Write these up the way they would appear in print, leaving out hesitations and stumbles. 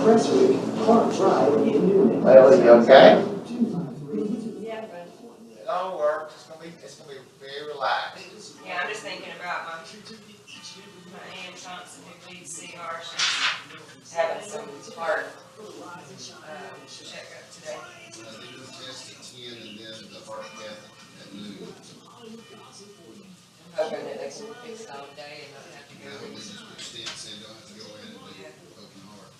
Press Week, Park Drive in Newton. Well, you okay? Yeah, but, It all works. It's gonna be very relaxed. yeah, I'm just thinking about my Aunt Thompson who leads CR, she's having some heart, checkup today. They do the test at 10 and then the heart cath at noon. Hoping that they can fix it all day and not have to Yeah, go. hopefully just put stents in, don't have to go in and do open heart.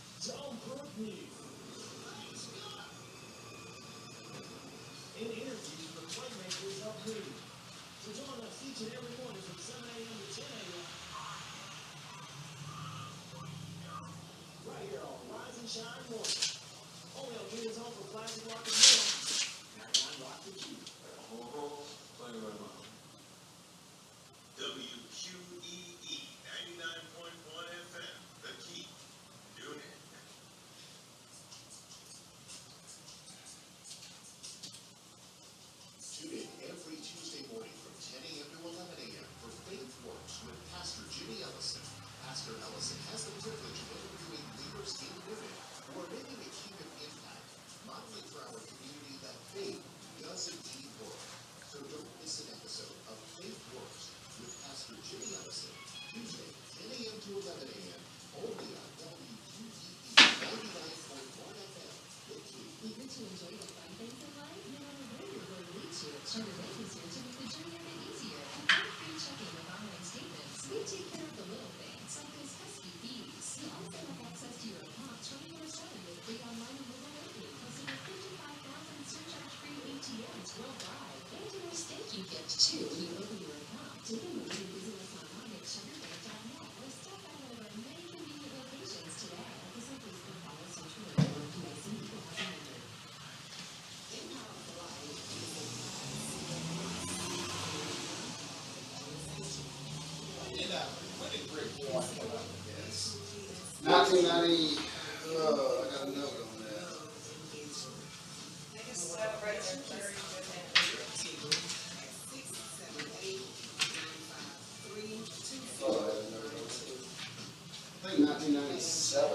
WQEE 99.1 FM, The Key. Tune in. Tune in every Tuesday morning from 10 a.m. to 11 a.m. for Faith Works with Pastor Jimmy Ellison. Pastor Ellison has the privilege of interviewing leaders in living who are making a kingdom impact, modeling for our community that faith does indeed work. So don't miss an episode of Faith Works with Pastor Jimmy Ellison, Tuesday, 10 a.m. to 11 a.m. only on WQEE 99.1 FM. The Key. Eager to enjoy the fun things in life? No matter where your road leads you, Charter Bank is here to make the journey a bit easier. With free checking with online statements, we take care of the little things, like those pesky fees. You also have access to your account 24/7 with free online and mobile banking, plus over 55,000 surcharge-free ATMs worldwide. And a nice thank you gift, too, when you open your account. Take a moment to visit us online at charterbank.net or stop by one of our many convenient locations today. This includes the Follow Central and FDIC Equal Housing Lender. When did Rick Warren come up with this? 1990, I got a note on that. They just celebrated their 35th anniversary. Oh, I didn't know that. I think 1997.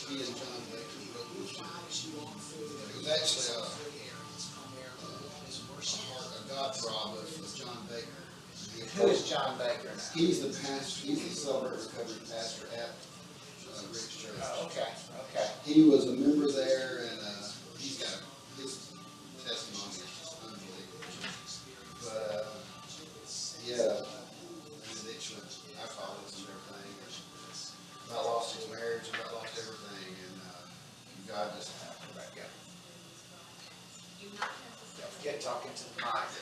He and John Baker wrote this. It was actually a God problem with John Baker. Who is John Baker now? He's the pastor, he's the celebrate recovery pastor at Rick's Church. Oh, okay, okay. He was a member there and he's got, his testimony is just unbelievable. But, he had an addiction with alcoholism and everything. And about lost his marriage, about lost everything, and God just happened back out. Don't forget talking to the mic.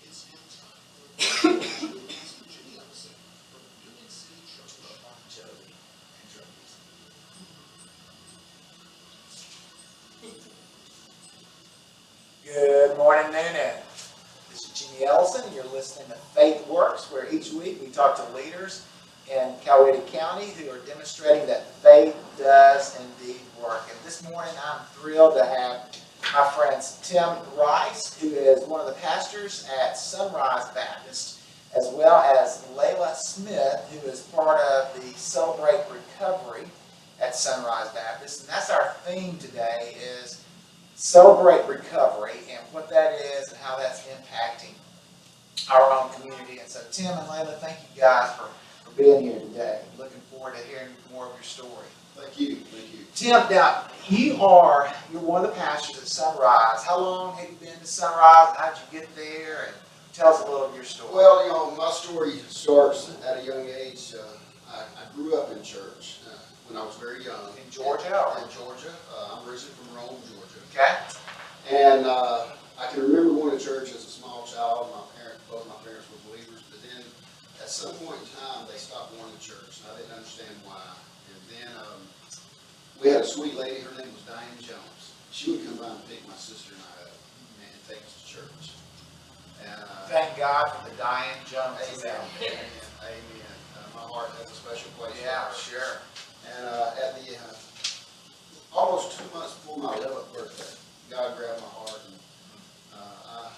It's now time for Pastor Jimmy Ellison from UNC Church. Good morning, Noonan. This is Jimmy Ellison, and you're listening to Faith Works, where each week we talk to leaders in Coweta County who are demonstrating that faith does indeed work. And this morning I'm thrilled to have my friends Tim Rice, who is one of the pastors at Sunrise Baptist, as well as Layla Smith, who is part of the Celebrate Recovery at Sunrise Baptist. And that's our theme today, is Celebrate Recovery and what that is and how that's impacting our own community. And so Tim and Layla, thank you guys for being here today. Looking forward to hearing more of your story. Thank you, thank you. Tim, now you're one of the pastors at Sunrise. How long have you been to Sunrise? How'd you get there? And tell us a little of your story. Well, you know, my story starts at a young age. I grew up in church when I was very young. In Georgia? Or? In Georgia. I'm originally from Rome, Georgia. Okay. And I can remember going to church as a small child. Both my parents were believers, but then at some point in time, they stopped going to church, and I didn't understand why. And then we had a sweet lady. Her name was Diane Jones. She would come by and pick my sister and I up and take us to church. And Thank God for the Diane Jones. amen. Amen. My heart has a special place. Yeah, for her. sure. And at the almost 2 months before my 11th birthday, God grabbed my heart and I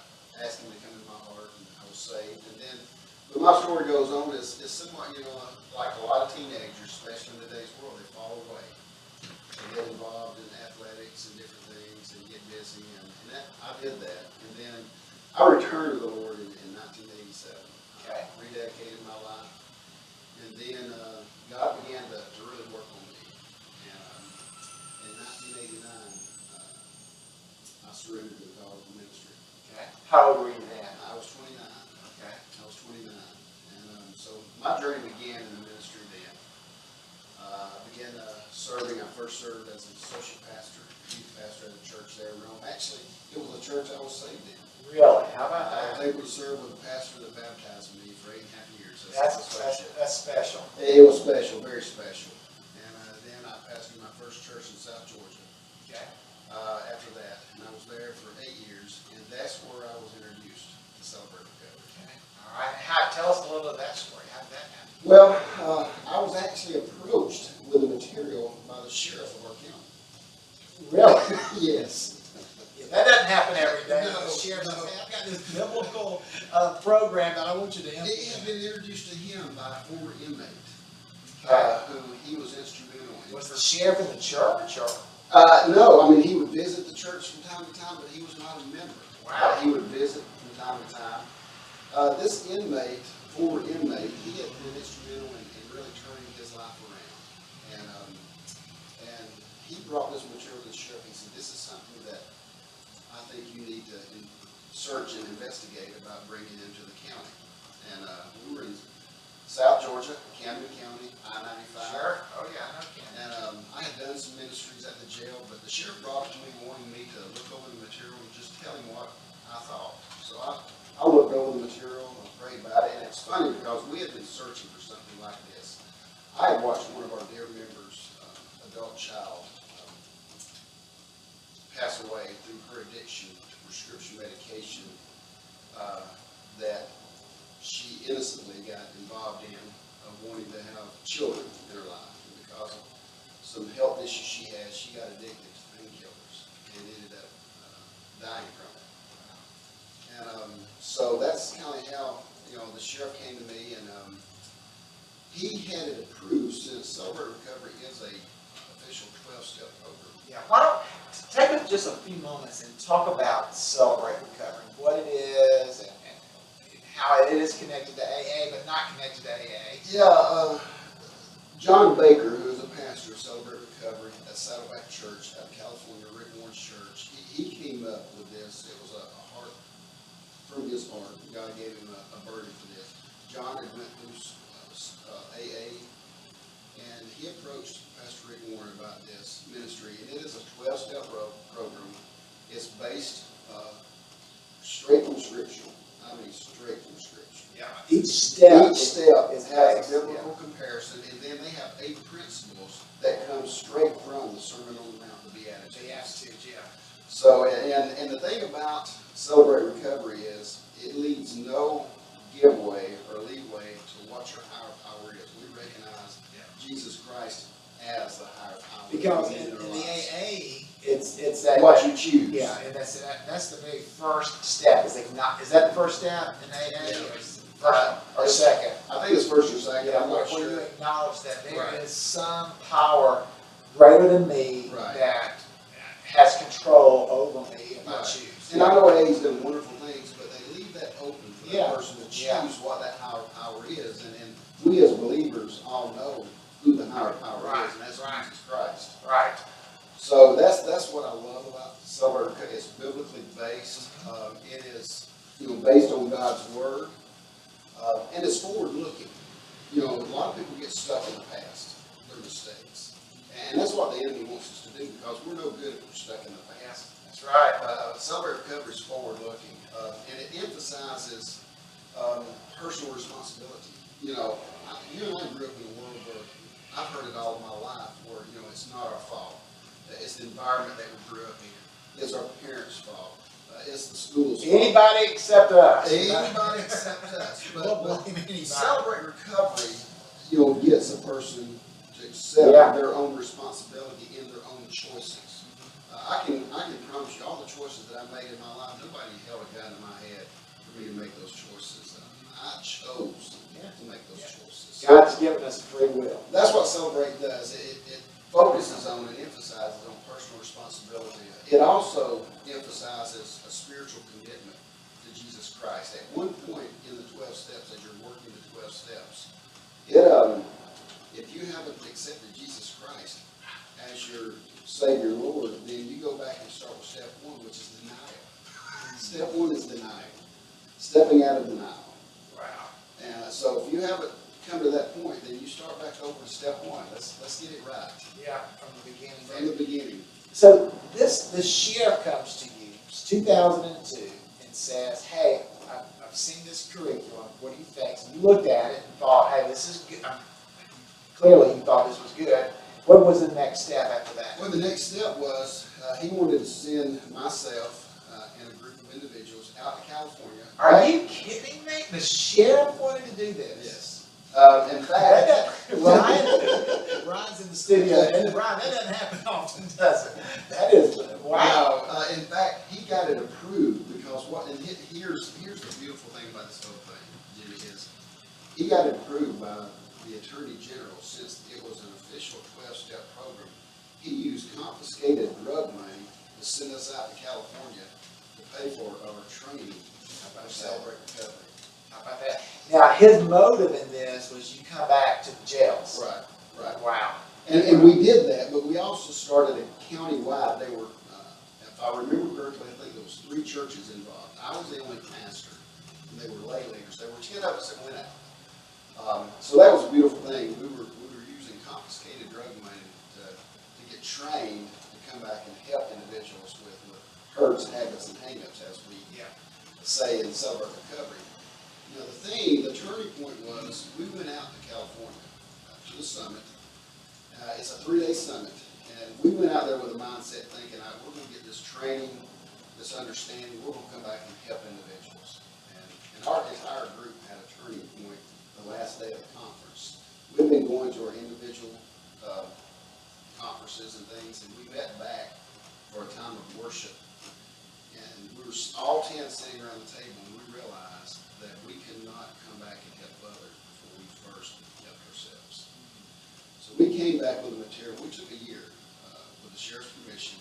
asked Him to come into my heart, and I was saved. And then But my story goes on, it's somewhat, like a lot of teenagers, especially in today's world, they fall away. They get involved in athletics and different things and get busy, and I did that. And then I returned to the Lord in 1987. Okay. Rededicated my life. And then God began to really work on me. And in 1989, I surrendered to the call of the ministry. Okay. How old were you then? I was 29. Okay. I was 29. And so my journey began in the ministry then. I began serving. I first served as an associate pastor, youth pastor at a church there in Rome. Actually, it was a church I was saved in. Really? How about I was that? able to serve with a pastor that baptized me for 8.5 years. That's special. It was special, very special. And then I pastored my first church in South Georgia Okay. after that. And I was there for 8 years. And that's where I was introduced to Celebrate Recovery. Okay. All right. Tell us a little of that story. How did that happen? Well, I was actually approached with the material by the sheriff of our county. Really? Yes. Yeah, that doesn't happen every day. No, The sheriff says, no. "Hey, I've got this biblical program that I want you to It had implement." been introduced to him by a former inmate who he was instrumental in. Was the sheriff in the church or? No, I mean, he would visit the church from time to time, but he was not a member. Wow. He would visit from time to time. This inmate, former inmate, he had been instrumental in really turning his life around. And he brought this material to the sheriff. He said, "This is something that I think you need to search and investigate about bringing into the county." And we were in South Georgia, Camden County, I-95. Sure. Oh, yeah, I know Ken. And I had done some ministries at the jail, but the sheriff brought it to me wanting me to look over the material and just tell him what I thought. So I looked over the material and prayed about it. And it's funny because we had been searching for something like this. I had watched one of our dear members, adult child, pass away through her addiction to prescription medication that she innocently got involved in, wanting to have children in her life. And because of some health issues she had, she got addicted to painkillers and ended up dying from it. And so that's kind of how, the sheriff came to me, and he had it approved since Celebrate Recovery is a official 12-step program. Yeah, why don't, take just a few moments and talk about Celebrate Recovery, what it is and how it is connected to AA, but not connected to AA. Yeah, John Baker, who is a pastor of Celebrate Recovery at Saddleback Church out of California, Rick Warren's church, he came up with this. It was a heart from his heart. God gave him a burden for this. John had went through AA, and he approached Pastor Rick Warren about this ministry, and it is a 12-step program. It's based straight from Scripture. I mean, straight from Scripture. Yeah, each step Each is step is has based, a biblical comparison, and then they have 8 principles that come straight from the Sermon on the Mount, the Beatitudes. The Beatitudes, yeah. So, and the thing about Celebrate Recovery is it leaves no giveaway or leeway to what your higher power is. We recognize Jesus Christ as the higher power. Because in our the lives. AA, it's that. What you choose. Yeah, and that's the very first step. Is that the first step in AA, Yeah. or is it first or second? I think it's first or second. Yeah, I'm not when you sure. acknowledge that there Right. is some power greater than me Right. that has control over me if I Right. choose. And I know AA's done wonderful things, but they leave that open for the Yeah. person to choose Yeah. what that higher power is. And we as believers all know who the higher power Right. is, and that's Right. Jesus Christ. Right. So that's what I love about Celebrate Recovery. It's biblically based. It is based on God's word, and it's forward looking. A lot of people get stuck in the past, their mistakes, and that's what the enemy wants us to do because we're no good if we're stuck in the past. That's right. Celebrate Recovery is forward looking, and it emphasizes personal responsibility. You and I grew up in a world where I've heard it all my life where, it's not our fault. It's the environment that we grew up in. It's our parents' fault. It's the school's fault. Anybody except us. Anybody except us. We'll blame anybody. Celebrate Recovery, gets a person to accept Yeah. their own responsibility in their own choices. I can promise you, all the choices that I made in my life, nobody held a gun to my head for me to make those choices. I chose us free will. That's what Celebrate does. It focuses on and emphasizes on personal responsibility. It also emphasizes a spiritual commitment to Jesus Christ. At one point in the 12 steps, as you're working the 12 steps, if you haven't accepted Jesus Christ as your Savior Lord, then you go back and start with step 1, which is denial. Step 1 is denial. Stepping out of denial. Wow. And so if you haven't come to that point, then you start back over to step 1. Let's get it right. Yeah, from the beginning. From the beginning. So the sheriff comes to you, it's 2002, and says, hey, I've seen this curriculum, what do you think? So you looked at it and thought, hey, this is good. Clearly you thought this was good. What was the next step after that? Well, the next step was he wanted to send myself and a group of individuals out to California. Are you kidding me? The sheriff wanted to do this? Yes. In fact, Ryan's in the studio, and Ryan, that doesn't happen often, does it? That is, wow. wow. In fact, he got it approved because here's the beautiful thing about this whole thing, Jimmy, is he got it approved by the Attorney General since it was an official 12-step program. He used confiscated drug money to send us out to California to pay for our training about Celebrate Recovery. How about that? Now, his motive in this was you come back to the jails. Right, right. Wow. And we did that, but we also started a countywide. They were, if I remember correctly, I think there was 3 churches involved. I was the only pastor, and they were lay leaders. There were 10 of us that went out. So that was a beautiful thing. We were using confiscated drug money to get trained to come back and help individuals with hurts, habits, and hang-ups, as we say in Celebrate Recovery. You know, the turning point was we went out to California to the summit. It's a 3-day summit, and we went out there with a mindset thinking, we're going to get this training, this understanding, we're going to come back and help individuals. And our entire group had a turning point the last day of the conference. We've been going to our individual conferences and things, and we met back for a time of worship. And we were all 10 sitting around the table, and we realized that we could not come back and help others before we first helped ourselves. So we came back with the material. We took a year with the sheriff's permission,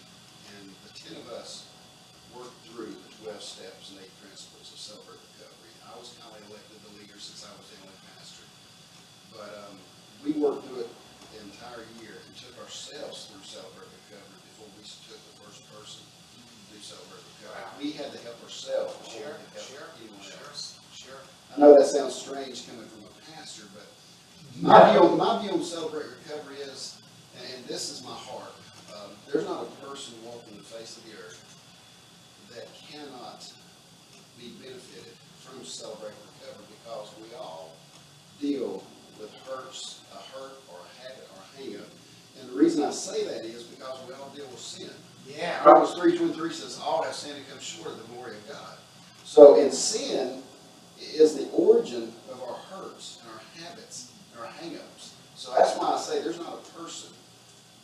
and the 10 of us worked through the 12 steps and 8 principles of Celebrate Recovery. I was kind of elected the leader since I was the only pastor. But we worked through it the entire year and took ourselves through Celebrate Recovery before we took the first person to Celebrate Recovery. Wow. We had to help ourselves before Sure, we could help sure, anyone else. sure. I know that sounds strange coming from a pastor, but my view on Celebrate Recovery is, and this is my heart, there's not a person walking the face of the earth that cannot be benefited from Celebrate Recovery, because we all deal with hurts, a hurt or a habit or a hang-up. And the reason I say that is because we all deal with sin. Yeah. Romans 3:23 says, all have sinned and come short of the glory of God. So in sin is the origin of our hurts and our habits and our hang-ups. So that's why I say there's not a person,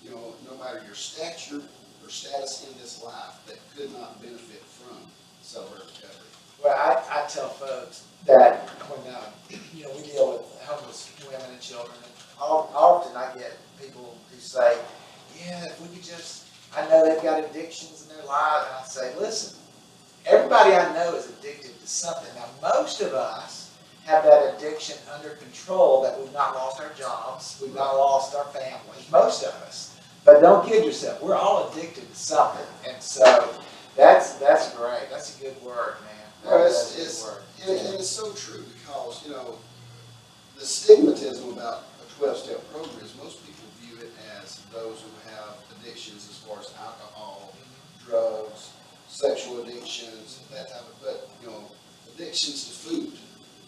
you know, no matter your stature or status in this life, that could not benefit from Celebrate Recovery. Well, I tell folks that when, we deal with homeless women and children, and often I get people who say, yeah, if we could just, I know they've got addictions in their lives, and I say, listen, everybody I know is addicted to something. Now, most of us have that addiction under control, that we've not lost our jobs, we've not lost our families, most of us. But don't kid yourself, we're all addicted to something. And so that's great. That's a good word, man. Well, That's a good word. and it's so true, because, you know, the stigmatism about a 12-step program is most people view it as those who have addictions as far as alcohol, drugs, sexual addictions, that type of, but, you know, addictions to food.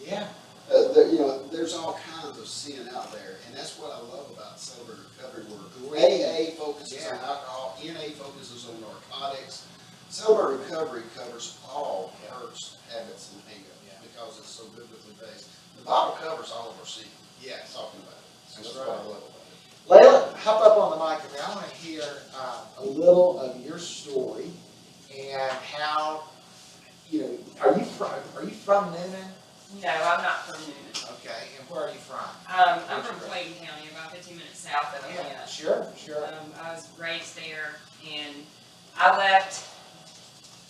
Yeah. There's all kinds of sin out there, and that's what I love about Celebrate Recovery, where Great. AA focuses on Yeah. alcohol, NA focuses on narcotics. Celebrate Recovery covers all hurts, habits, and hang-ups, because it's so biblically based. The Bible covers all of our sin. Yes. Talking about it. So That's that's right. what I love about it. Layla, hop up on the mic with me. I want to hear a little of your story and how, are you from Noonan? No, I'm not from Newnan. Okay, and where are you from? I'm from Clayton County, about 15 minutes south of Atlanta. Sure, sure. I was raised there, and I left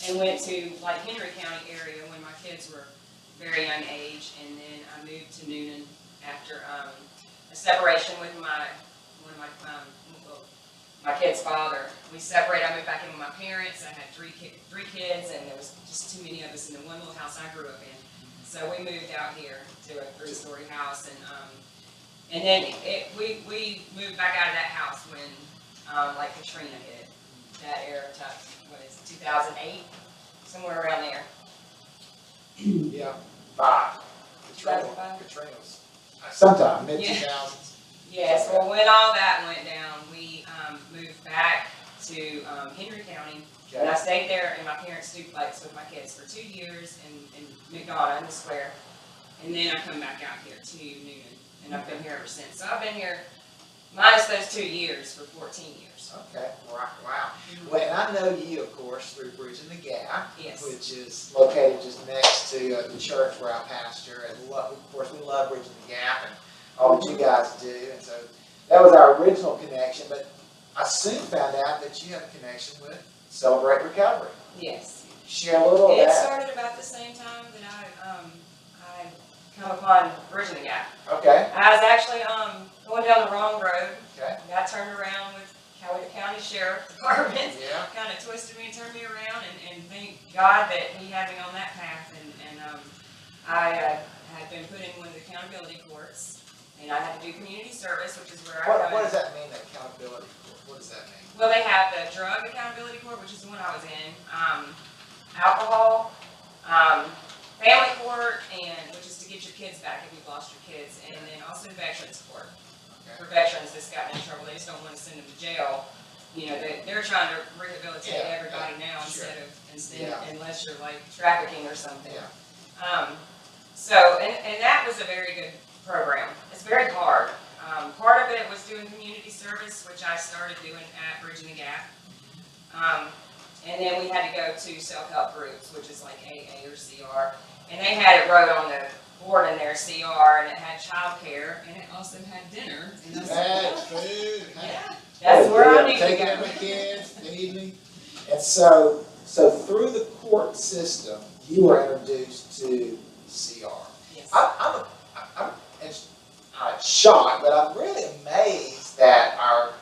and went to like Henry County area when my kids were very young age, and then I moved to Newnan after a separation with one of my kid's father. We separated. I moved back in with my parents. I had three kids, and there was just too many of us in the one little house I grew up in. So we moved out here to a 3-story house, and then we moved back out of that house when like Katrina hit, that era type. What is it, 2008, somewhere around there. Yeah, 5. Katrina 2005? was sometime mid-2000s. Yes. Well, when all that went down, we moved back to Henry County. And I stayed there in my parents' duplex with my kids for 2 years in McDonough in the square. And then I come back out here to Newnan, and I've been here ever since. So I've been here, minus those 2 years, for 14 years. Okay, wow. Well, and I know you, of course, through Bridging the Gap, Yes. which is located just next to the church where I pastor. And of course, we love Bridging the Gap and all that you guys do. And so that was our original connection. But I soon found out that you have a connection with Celebrate Recovery. Yes. Share a little of It that. started about the same time that I come upon Bridging the Gap. Okay, I was actually going down the wrong road. okay, Got turned around with Coweta County Sheriff Department. yeah, Kind of twisted me and turned me around, and thank God that he had me on that path. And I had been put in one of the accountability courts, and I had to do community service, which is where I what does that mean, accountability court? What does that mean? Well, they have the drug accountability court, which is the one I was in, alcohol, family court, and which is to get your kids back if you've lost your kids, and then also veterans court. For veterans that's gotten in trouble, they just don't want to send them to jail. You know, they're trying to rehabilitate Yeah, everybody now sure. unless you're like trafficking or something. Yeah. And that was a very good program. It's very hard. Part of it was doing community service, which I started doing at Bridging the Gap. And then we had to go to self-help groups, which is like AA or CR. And they had it wrote on the board in there, CR, and it had childcare, and it also had dinner. And I was like, That's food. yeah, that's where I need to Taking care of my go. kids, feeding me. And so through the court system, you were introduced to CR. Yes. I'm not shocked, but I'm really amazed that our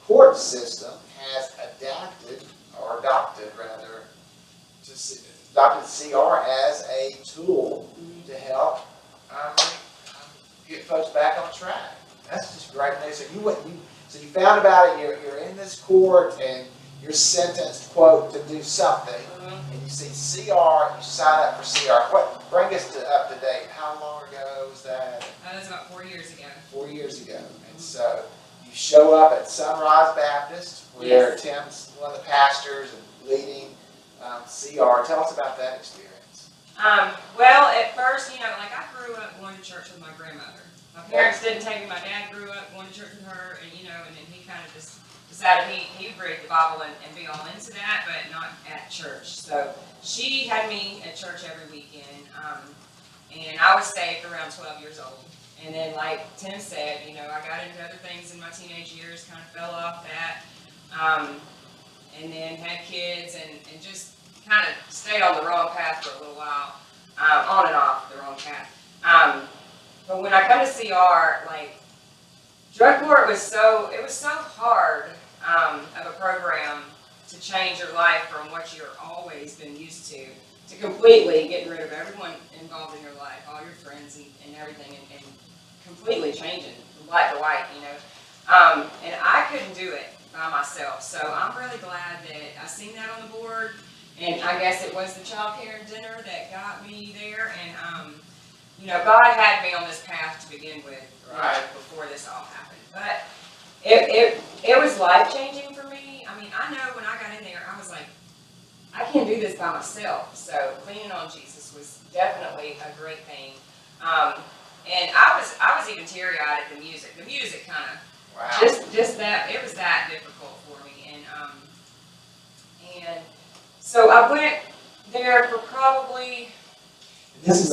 court system has adopted CR as a tool to help get folks back on track. That's just great news. So you found about it. You're in this court and you're sentenced, quote, to do something, and you see CR. You sign up for CR. Bring us up to date. How long ago was that? That was about 4 years ago. 4 years ago. And so you show up at Sunrise Baptist, where Yes. Tim's one of the pastors and leading CR. Tell us about that experience. Well, at first, like I grew up going to church with my grandmother. My parents didn't take me. My dad grew up going to church with her, and and then he kind of just decided he would read the Bible and be all into that, but not at church. So she had me at church every weekend, and I was saved around 12 years old. And then, like Tim said, I got into other things in my teenage years, kind of fell off that, and then had kids, and just kind of stayed on the wrong path for a little while, on and off the wrong path. But when I come to CR, like, drug court was so hard of a program to change your life from what you're always been used to completely getting rid of everyone involved in your life, all your friends and everything, and completely changing from black to white, And I couldn't do it by myself, so I'm really glad that I seen that on the board, and I guess it was the child care and dinner that got me there, and God had me on this path to begin with, before this all happened. But it was life-changing for me. I mean, I know when I got in there, I was like, I can't do this by myself. So leaning on Jesus was definitely a great thing. And I was even teary-eyed at the music. The music kind of, just that, it was that difficult for me. And so I went there for probably This is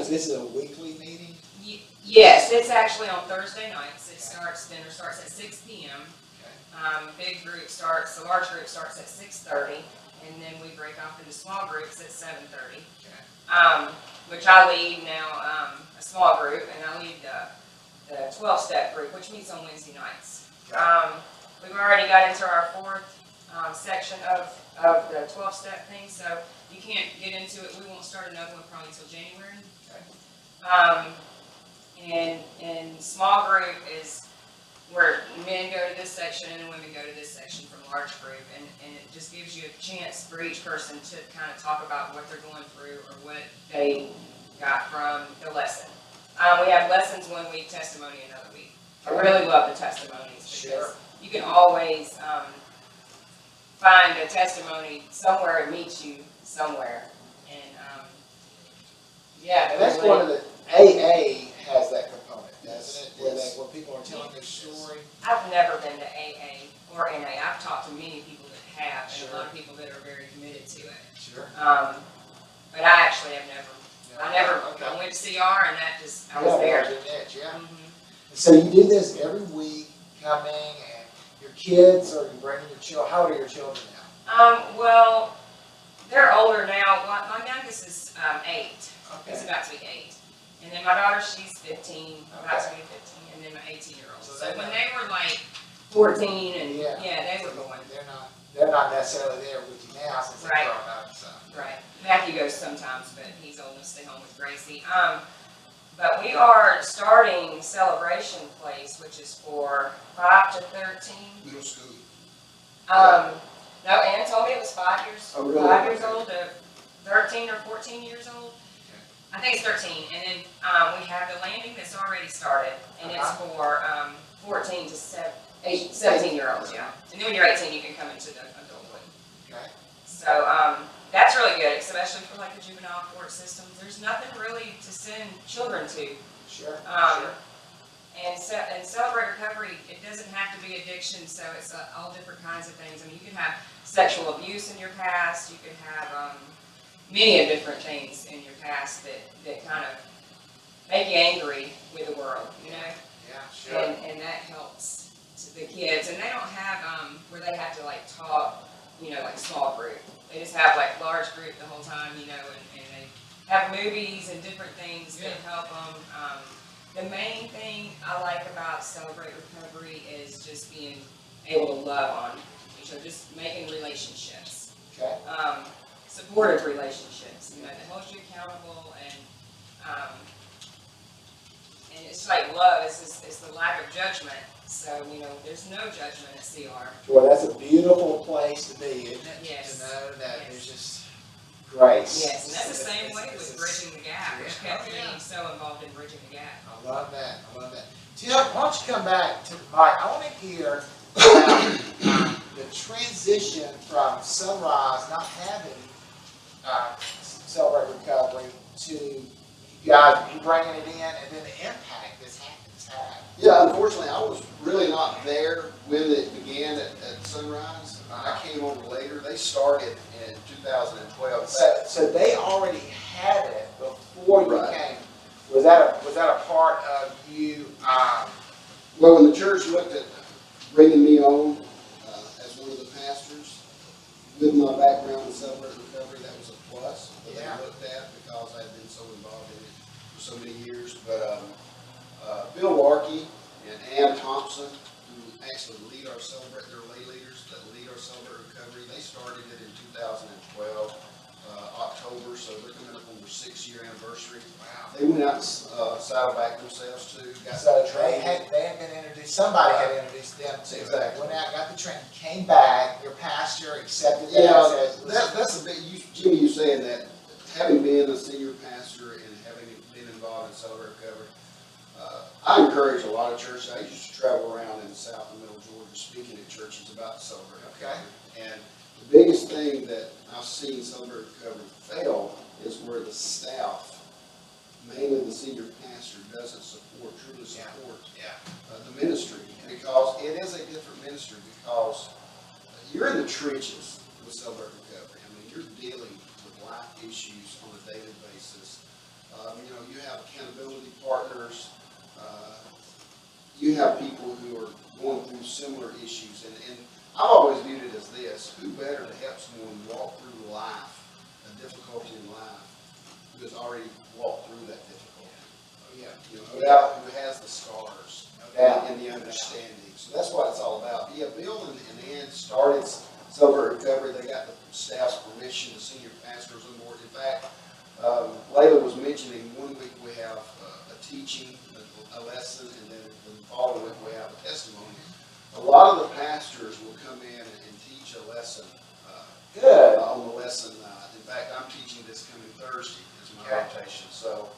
this is a weekly meeting? Yes, it's actually on Thursday nights. Dinner starts at 6 p.m. Big group starts, the large group starts at 6:30, and then we break off into small groups at 7:30. Which I lead now, a small group, and I lead the 12-step group, which meets on Wednesday nights. We've already got into our fourth section of the 12-step thing, so you can't get into it. We won't start another one probably until January. And small group is where men go to this section and women go to this section from large group, and it just gives you a chance for each person to kind of talk about what they're going through or what they got from the lesson. We have lessons one week, testimony another week. I really love the testimonies because you can always find a testimony somewhere, it meets you somewhere, and yeah. And that's one of the, AA has that component, doesn't it? Where people are telling their story. I've never been to AA or NA. I've talked to many people that have, and a lot of people that are very committed to it. Sure. But I actually have never. I went to CR, and that just, I was there. So you do this every week, coming, and your kids, or you bringing your children, how old are your children now? Well, they're older now. My youngest is 8. Okay. He's about to be 8. And then my daughter, she's 15, about to be 15, and then my 18-year-old. So when they were like 14, and they were going. They're not necessarily there with you now since they're grown up. So. Right. Matthew goes sometimes, but he's old enough to stay home with Gracie. But we are starting Celebration Place, which is for 5 to 13. Middle school. No, Ann told me it was 5 years. Oh, really? 5 years old to 13 or 14 years old. I think it's 13. And then we have the landing that's already started, and it's for 14 to 17-year-olds. Yeah. And then when you're 18, you can come into the adulthood. Okay. So that's really good, especially for like the juvenile court system. There's nothing really to send children to. Sure. And Celebrate Recovery, it doesn't have to be addiction, so it's all different kinds of things. I mean, you can have sexual abuse in your past, you could have many different things in your past that kind of make you angry with the world, you know? Yeah, sure. And that helps the kids. And they don't have where they have to like talk, you know, like small group. They just have like large group the whole time, you know, and they have movies and different things that help them. The main thing I like about Celebrate Recovery is just being able to love on each other, just making relationships. Okay. Supportive relationships, you know, that holds you accountable, and it's like love, it's the lack of judgment. So, you know, there's no judgment at CR. Boy, that's a beautiful place to be, isn't it? Yes. To know that Yes. there's just grace. Yes, and that's the same way with Bridging the Gap, which kept me so involved in Bridging the Gap. I love that. I love that. Tim, why don't you come back to the mic? I want to hear about the transition from Sunrise not having Celebrate Recovery to you guys bringing it in, and then the impact this has had. Yeah, unfortunately, I was really not there when it began at Sunrise. I came over later. They started in 2012. So they already had it before you Right. came. Was that a part of you? Well, when the church looked at bringing me on as one of the pastors, with my background in Celebrate Recovery, that was a plus that they looked at because I had been so involved in it for so many years. But Bill Larkey and Ann Thompson, who actually lead our Celebrate, they're lay leaders that lead our Celebrate Recovery, they started it in 2012, October, so they're coming up on their 6-year anniversary. Wow. They went out and saddlebacked themselves too. Got So the they training. had been introduced, somebody had introduced them to it. Exactly. Went out, got the training, came back, your pastor accepted that. Yeah, said, that's a big, Jimmy, you saying that, having been a senior pastor and having been involved in Celebrate Recovery, I encourage a lot of churches. I used to travel around in South and Middle Georgia speaking at churches about Celebrate Recovery. And the biggest thing that I've seen Celebrate Recovery fail is where the staff, mainly the senior pastor, doesn't truly support the ministry, because it is a different ministry, because you're in the trenches with Celebrate Recovery. I mean, you're dealing with life issues on a daily basis. You know, you have accountability partners. You have people who are going through similar issues. And I've always viewed it as this: who better to help someone walk through life, a difficulty in life, who has already walked through that difficulty. Yeah. You know, Yeah. who has the scars No doubt. and the understanding. So that's what it's all about. Yeah, Bill and Ann started Celebrate Recovery. They got the staff's permission, the senior pastors on board. In fact, Layla was mentioning 1 week we have a teaching, a lesson, and then the following week we have a testimony. A lot of the pastors will come in and teach a lesson Good. on the lesson. In fact, I'm teaching this coming Thursday as my Okay. rotation. So,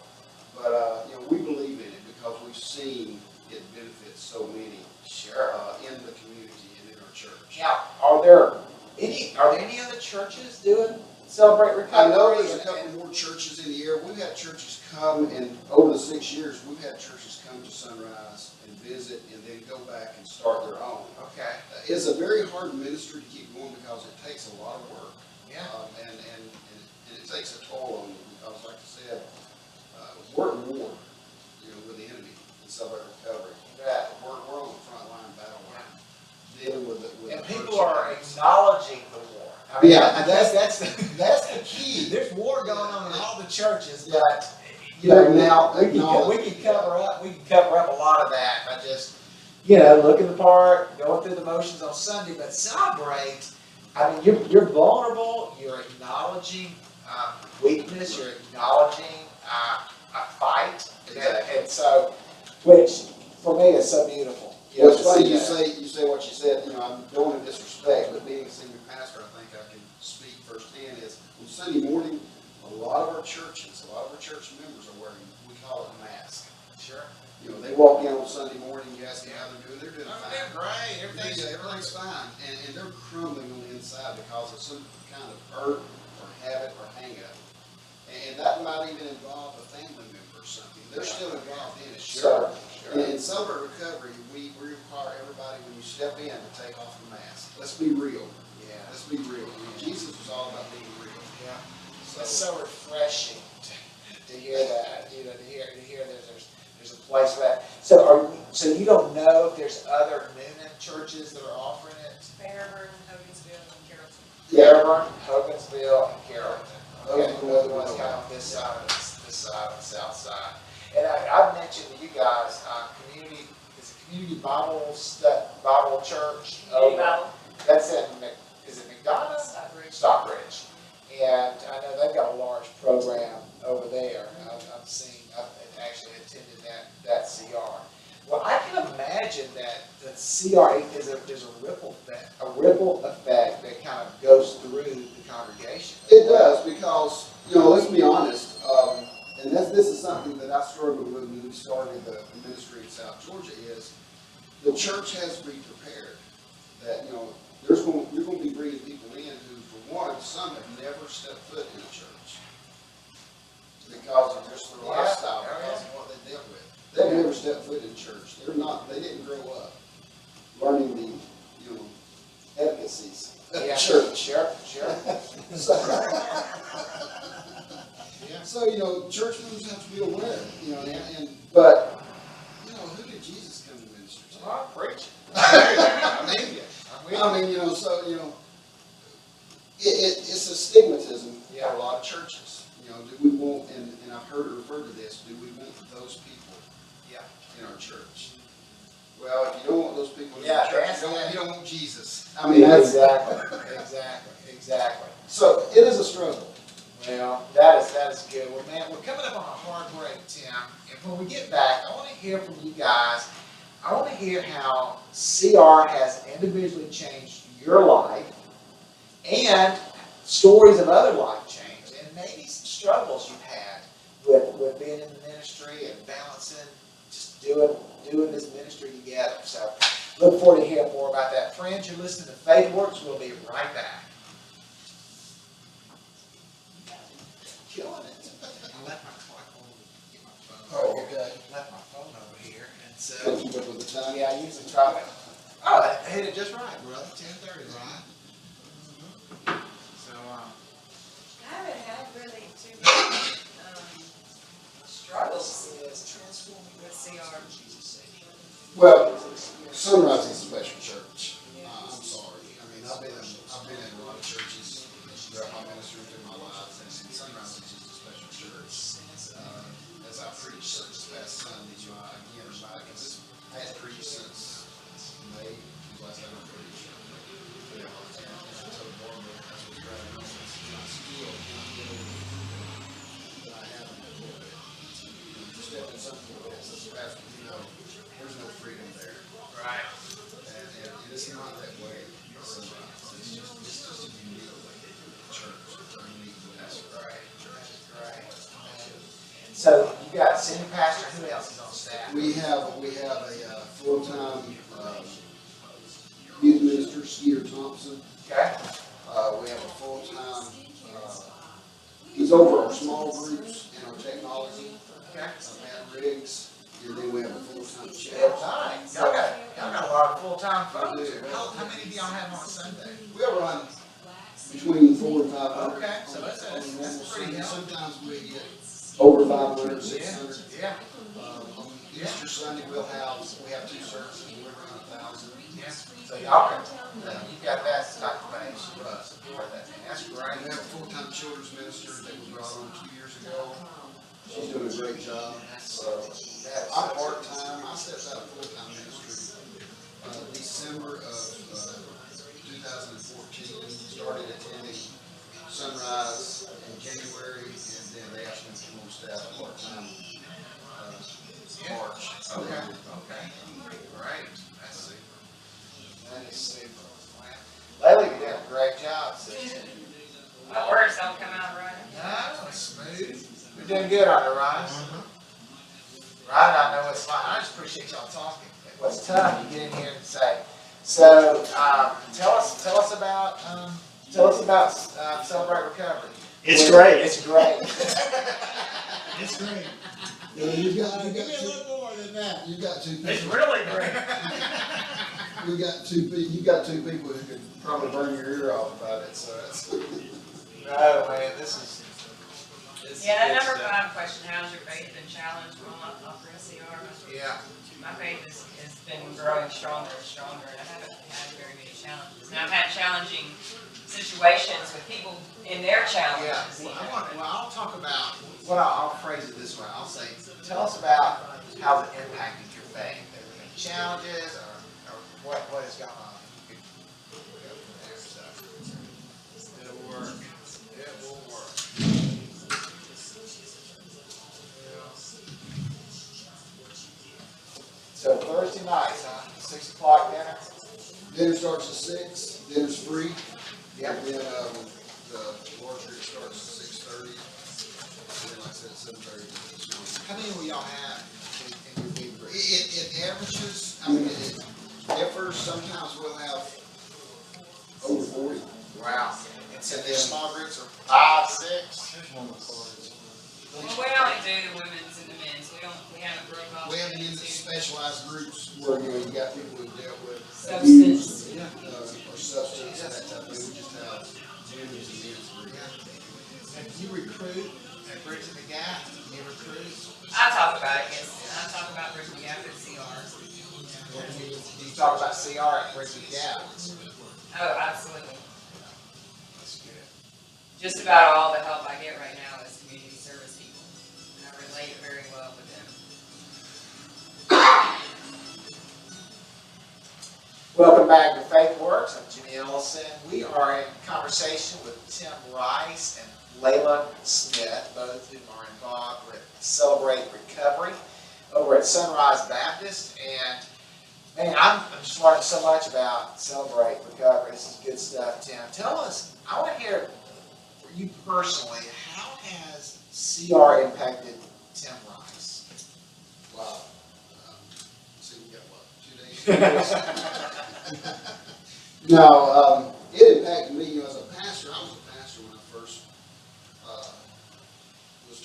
but you know, we believe in it because we've seen it benefit so many Sure. in the community and in our church. Now, are there any other churches doing Celebrate Recovery? I know there's a And- couple more churches in the area. We've had churches come, and over the 6 years, we've had churches come to Sunrise and visit and then go back and start their own. Okay. It's a very hard ministry to keep going because it takes a lot of work. Yeah. And it takes a toll on you because, like I said, we're at war, you know, with the enemy in Celebrate Recovery. Yeah. We're on the front line, battle line, dealing with it. And people are acknowledging the war. I mean, Yeah. that's the key. There's war going on in all the churches, but you Yeah, know, now, we can cover up a lot of that by just, you know, looking the part, going through the motions on Sunday, but Celebrate. I mean, you're vulnerable. You're acknowledging weakness. You're acknowledging a fight, Exactly. and so, which for me is so beautiful. You know, Well, it's to funny see you that. say what you said, you know, I'm going in disrespect, but being a senior pastor, I think I can speak firsthand is, on Sunday morning, a lot of our churches, a lot of our church members are wearing, we call it a mask. Sure. You know, they walk in on Sunday morning, you ask them how they're doing Oh, fine. great. Everything's fine, and they're crumbling on the inside because of some kind of hurt or habit or hang-up. And that might even involve a family member or something. They're still involved in it. Sure. In Celebrate Recovery, we require everybody, when you step in, to take off the mask. Let's be real. Yeah. Let's be real. I mean, Jesus was all about being real. Yeah. So, It's so refreshing to hear that, you know, to hear that there's a place for that. So you don't know if there's other Noonan churches that are offering it? Fairburn, Hogansville, and Carrollton. Fairburn, Hogansville, and Carrollton. Okay, Those are the those are the ones ones we know kind of on this side of the south side. And I've mentioned to you guys, Community Bible Church. Community Bible. That's in, is it McDonough? Stockbridge. Stockbridge. And I know they've got a large program over there. I've actually attended that CR. Well, I can imagine that the CR, there's a ripple effect that kind of goes through the congregation. it does, because, you know, let's be honest, and this is something that I struggled with when we started the ministry in South Georgia, is the church has to be prepared. That, you know, you're going to be bringing people in who, for one, some have never stepped foot in a church because of just their Yeah. lifestyle, Oh, because yeah. of what they dealt with. They've never stepped foot in church. They didn't grow up learning the, you know, efficacies of Yeah, church. Sure. So, you know, church members have to be aware, you know, but, you know, who did Jesus come to minister to? Well, I'm preaching. I'm with you. I mean, you know, so, you know, it's a stigmatism Yeah. for a lot of churches. You know, do we want, and I've heard it referred to this, do we want those people Yeah. in our church? Well, if you don't want those people in Yeah, your church, that's you it. don't want Jesus. I mean, that's, Exactly. so it is a struggle. Well, that is good. Well, man, we're coming up on a hard break, Tim. And when we get back, I want to hear from you guys. I want to hear how CR has individually changed your life and stories of other life change and maybe some struggles you've had with being in the ministry and balancing, just doing this ministry together. So look forward to hearing more about that. Friends, you're listening to Faith Works. We'll be right back. Killing it. I left my phone. Oh, okay. Left my phone over here, and so Can't keep up with the time. yeah, I usually try to. Oh, I hit it just right, brother. 10:30, right? So I haven't had really too much, struggles with CR. Well, Sunrise is a special church. I'm sorry. I mean, I've been in a lot of churches throughout my ministry through my life, and Sunrise is just a special church. As I preached this past Sunday, again, because I had preached since May, last time I preached. And I told Barbara, that's what's driving me, I still not get over the freedom that I have in the pulpit. You step in something like this, as a pastor, there's no freedom there. Right. And it's not that way at Sunrise. It's just a unique church. It's a unique place. That's great. That's great. So you got senior pastor, who else is on staff? We have a full-time youth minister, Skeeter Thompson. Okay. We have a full-time, he's over our small groups and our technology, Okay. Matt Riggs. And then we have a full-time Good chef. time. Y'all got a lot of full-time folks. How many do y'all have on a Sunday? We'll run between 400 and 500. Okay, so that's pretty healthy. Sometimes we get over 500, 600. Yeah. On Easter Sunday, we have 2 services, we run 1,000. Yeah. So y'all can, you've got that type of thing. Support that. That's We great. have a full-time children's minister that was brought on 2 years ago. She's doing a great job. I'm part-time, I stepped out of full-time ministry, December of 2014, started attending Sunrise in January, and then they asked me to come on staff part-time, March. Okay. Okay. Great. That's super. That is super. Lately, you're doing a great job, sis. My words don't come out right. No, it's smooth. You're doing good on the Ryan. Ryan, I know it's fine. I just appreciate y'all talking. It was tough. You get in here and say. So, tell us about Celebrate Recovery. It's great. It's great. It's great. You've got Give me a two, little more than that. you've got 2 It's people. really great. You've got two people who could probably burn your ear off about it, so that's. No, man, this is. Yeah, that good number stuff. 5 question, how's your faith been challenged while offering CR? Yeah. My faith has been growing stronger and stronger, and I haven't had very many challenges. Now, I've had challenging situations with people in their Yeah, challenges. I'll talk about, I'll phrase it this way, I'll say, tell us about how it impacted your faith. Have there been challenges, or what has gone on? You could go from there, so. It'll work. It will work. So Thursday nights, huh? 6 o'clock dinner? Dinner starts at 6, dinner's free. Yeah. And then, the large group starts at 6:30. And then, like I said, 7:30. How many will y'all have in your big group? It averages, I mean, it differs. Sometimes we'll have over 40. Wow. And so their small groups are 5, 6? Well, we only do the women's and the men's, we haven't broke off. We haven't used specialized groups where, you got people who dealt with Substance. or substance, that type of thing. We just have women's and men's groups. And you recruit at Bridging the Gap? You recruit? I talk about it, yes, I talk about Bridging the Gap at CR. You talk about CR at Bridging the Gap? Oh, absolutely. That's good. Just about all the help I get right now is community service people, and I relate very well with them. Welcome back to Faith Works. I'm Jimmy Ellison. We are in conversation with Tim Rice and Layla Smith, both whom are involved with Celebrate Recovery over at Sunrise Baptist. And man, I'm just learning so much about Celebrate Recovery. This is good stuff, Tim. Tell us, I want to hear for you personally, how has CR impacted Tim Rice? Wow. See, we got what, 2 days? No, it impacted me, as a pastor. I was a pastor when I first, was,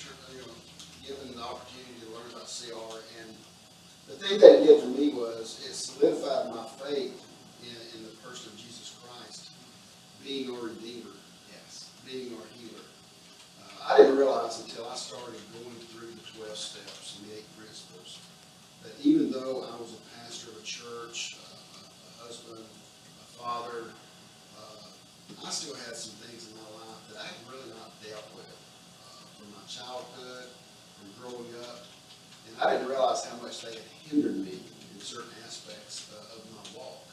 given the opportunity to learn about CR, and the thing that it did for me was it solidified my faith in the person of Jesus Christ being our Redeemer, Yes. being our healer. I didn't realize until I started going through the 12 steps and the 8 principles. That even though I was a pastor of a church, a husband, a father, I still had some things in my life that I had really not dealt with from my childhood, from growing up. And I didn't realize how much they had hindered me in certain aspects of my walk.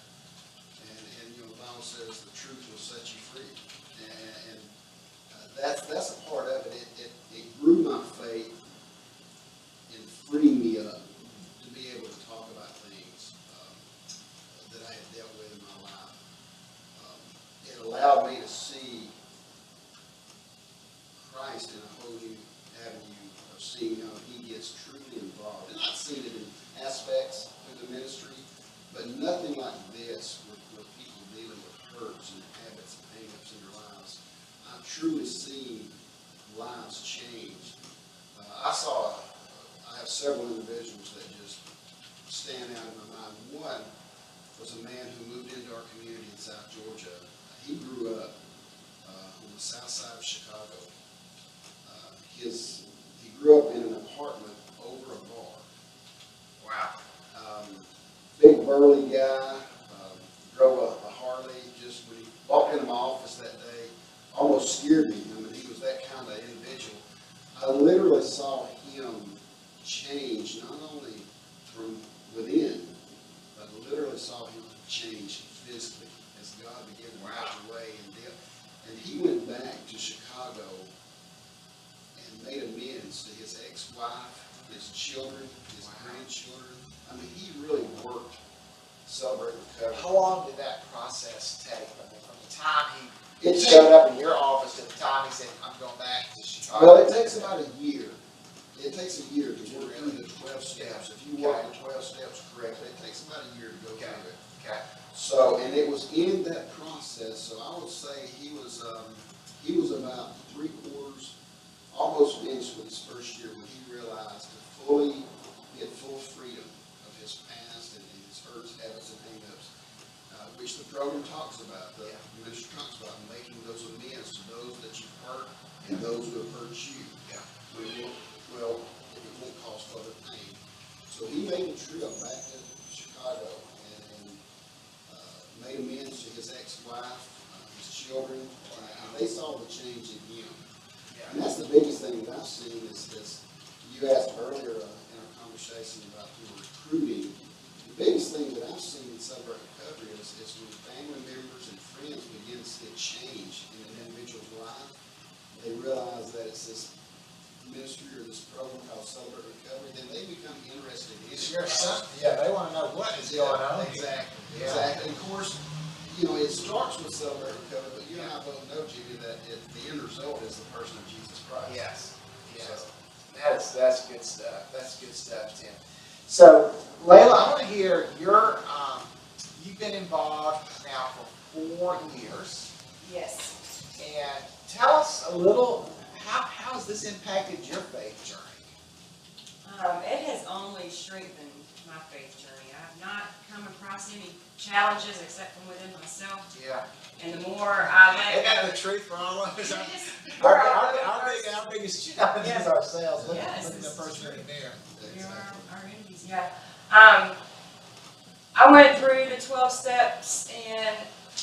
And you know, the Bible says the truth will set you free. And that's a part of it. It grew my faith and freed me up to be able to talk about things that I had dealt with in my life. It allowed me to see Christ in a whole new avenue of seeing how he gets truly involved. And I've seen it in aspects of the ministry, but nothing like this with people dealing with hurts and habits and hang-ups in their lives. I've truly seen lives changed. I have several individuals that just stand out in my mind. One was a man who moved into our community in South Georgia. He grew up on the south side of Chicago. He grew up in an apartment over a bar. Wow. Big burly guy, drove a Harley. Just when he walked into my office that day, almost scared me. I mean, he was that kind of individual. I literally saw him change, not only from within, but literally saw him change physically as God began to wash away and deal. And he went back to Chicago and made amends to his ex-wife, his children, his grandchildren. I mean, he really worked Celebrate Recovery. How long did that process take? I mean, from the time he showed up in your office to the time he said, I'm going back to Chicago? Well, it takes about a year. It takes a year to work through the 12 steps. If you work the 12 steps correctly, it takes about a year to go through it. Okay. So, and it was in that process, so I would say he was about 3/4, almost finished with his first year when he realized to fully get full freedom of his past and his hurts, habits, and hang-ups, which the program talks about, the ministry talks about making those amends to those that you've hurt and those who have hurt you. Yeah. Well, if it won't cause further pain. So he made the trip back to Chicago and made amends to his ex-wife, his children, and they saw the change in him. And that's the biggest thing that I've seen is you asked earlier in our conversation about recruiting. The biggest thing that I've seen in Celebrate Recovery is when family members and friends begin to see a change in an individual's life, they realize that it's this ministry or this program called Celebrate Recovery, then they become interested in it. Sure, yeah, they want to know what is going on. Exactly, Yeah. exactly. And of course, you know, it starts with Celebrate Recovery, but you and I both know, Judy, that the end result is the person of Jesus Christ. Yes, yes. So, That's good stuff. That's good stuff, Tim. So, Layla, I want to hear you've been involved now for 4 years. Yes. And tell us a little, how has this impacted your faith journey? It has only strengthened my faith journey. I have not come across any challenges except from within myself. Yeah. And the more I let Isn't that go, the truth for all of us? We're Our biggest challenge is ourselves. Look Yes, at the person in there. we are our enemies, yeah. I went through the 12 steps and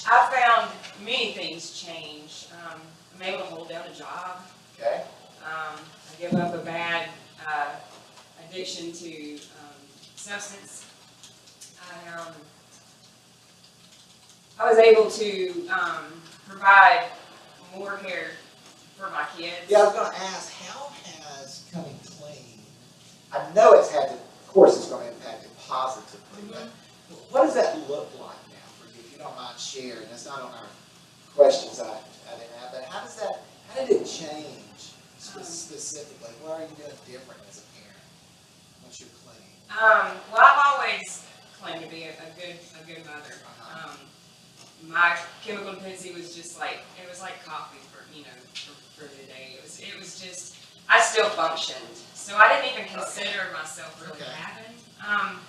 I found many things change. I'm able to hold down a job. Okay. I give up a bad addiction to substance. I was able to provide more care for my kids. Yeah, I was going to ask, how has coming clean, I know it's had to, of course it's going to impact it positively, but what does that look like now for you? If you don't mind sharing, that's not on our questions I didn't have, but how did it change specifically? What are you doing different as a parent once you're clean? Well, I've always claimed to be a good mother. My chemical dependency was just like, it was like coffee for the day. It was just, I still functioned. So I didn't even consider myself really having an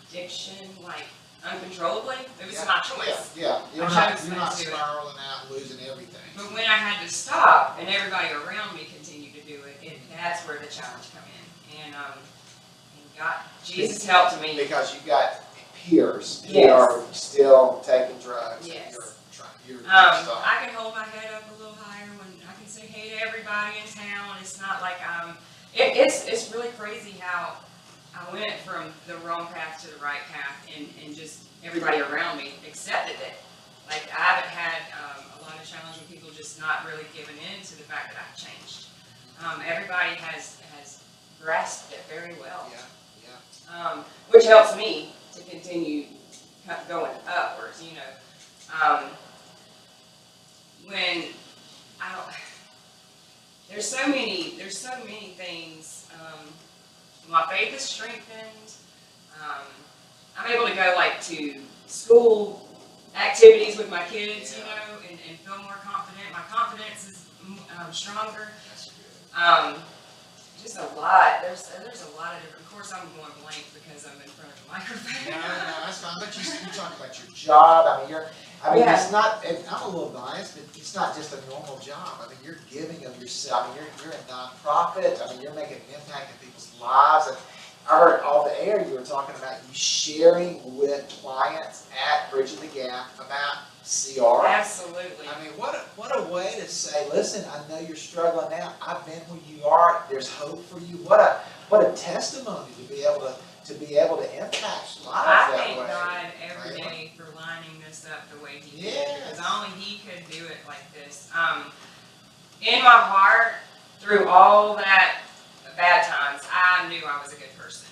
addiction, like uncontrollably. It was my choice. Yeah. You're not spiraling out and losing everything. But when I had to stop and everybody around me continued to do it, that's where the challenge come in. and God, Jesus helped me. Because you got peers who Yes. are still taking drugs. and Yes. You're stop. I can hold my head up a little higher when I can say hey to everybody in town. It's not like it's really crazy how I went from the wrong path to the right path, and just everybody around me accepted it. Like I haven't had a lot of challenging people just not really giving in to the fact that I've changed. Everybody has grasped it very well. Yeah. Which helps me to continue going upwards, you know. When I don't, there's so many things. My faith is strengthened. I'm able to go like to school activities with my kids, you know, and feel more confident. My confidence is stronger. That's good. Just a lot. There's a lot of different. Of course, I'm going blank because I'm in front of a microphone. No, that's fine. But you talk about your job. I mean, Yeah. it's not. I'm a little biased, but it's not just a normal job. I mean, you're giving of yourself. I mean, you're a nonprofit. I mean, you're making an impact in people's lives. And I heard off the air you were talking about you sharing with clients at Bridging the Gap about CR. Absolutely. I mean, what a way to say, listen, I know you're struggling now. I've been where you are. There's hope for you. What a testimony to be able to impact lives I that thank way. God every Right? day for lining this up the way He did, Yes. because only He could do it like this. In my heart, through all that bad times, I knew I was a good person,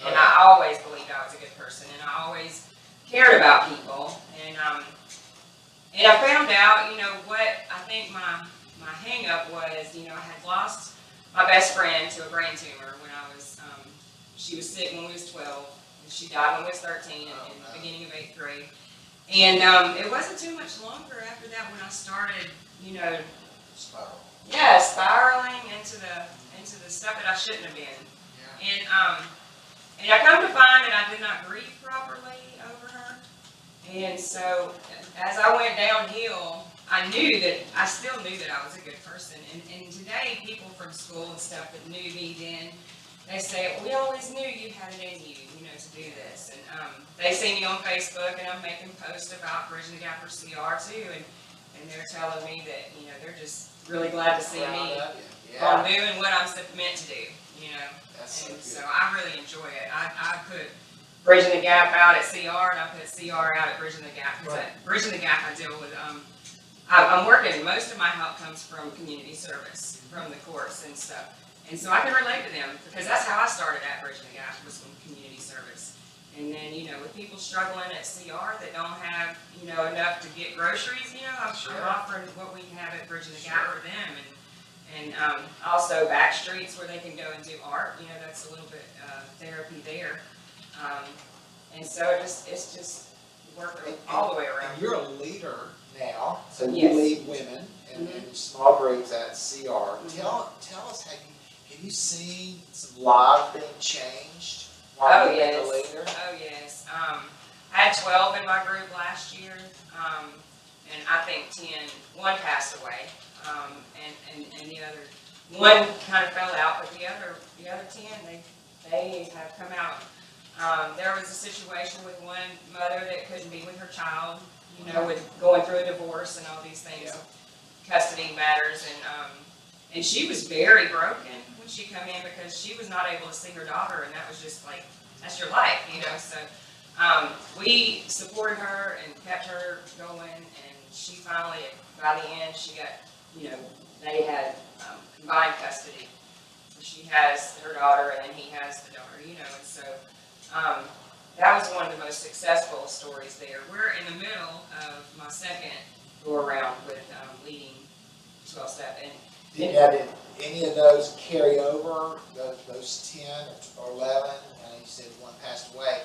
and I always believed I was a good person, and I always cared about people, and I found out, you know, what I think my hang up was, you know, I had lost my best friend to a brain tumor when I was, she was sick when we was 12, and she died when we was 13 in the beginning of 8th grade. And it wasn't too much longer after that when I started, you know, Spiral. yeah, spiraling into the stuff that I shouldn't have been. Yeah. And I come to find that I did not grieve properly over her. And so as I went downhill, I still knew that I was a good person. And today, people from school and stuff that knew me then, they say, we always knew you had it in you, you know, to do this. And they see me on Facebook, and I'm making posts about Bridging the Gap for CR too, and they're telling me that, you know, they're just really glad to see me on doing what I'm meant to do, you know. That's so And good. so I really enjoy it. I put Bridging the Gap out at CR, and I put CR out at Bridging the Gap. Because Right. at Bridging the Gap, I deal with, I'm working, most of my help comes from community service, from the courts and stuff. And so I can relate to them, because that's how I started at Bridging the Gap, was from community service. And then, you know, with people struggling at CR that don't have, you know, enough to get groceries, you know, I'm offering what we have at Bridging the Gap for them. And also back streets where they can go and do art, you know, that's a little bit therapy there. And so it's just work all the way around. And you're a leader now, so you Yes. lead women in Mhm. small groups at CR. Tell us, have you seen some lives being changed while Oh, you've been the yes. leader? Oh, yes. I had 12 in my group last year, and I think 1 passed away, and the other, 1 kind of fell out, but the other 10, they have come out. There was a situation with one mother that couldn't be with her child, you know, with going through a divorce and all these things, custody matters, and she was very broken when she come in because she was not able to see her daughter, and that was just like, that's your life, you know. So we supported her and kept her going, and she finally, by the end, she got, you know, they had combined custody. She has her daughter and he has the daughter, you know, and so that was one of the most successful stories there. We're in the middle of my second go around with leading 12-step, and Did any of those carry over, those 10 or 11, and you said 1 passed away?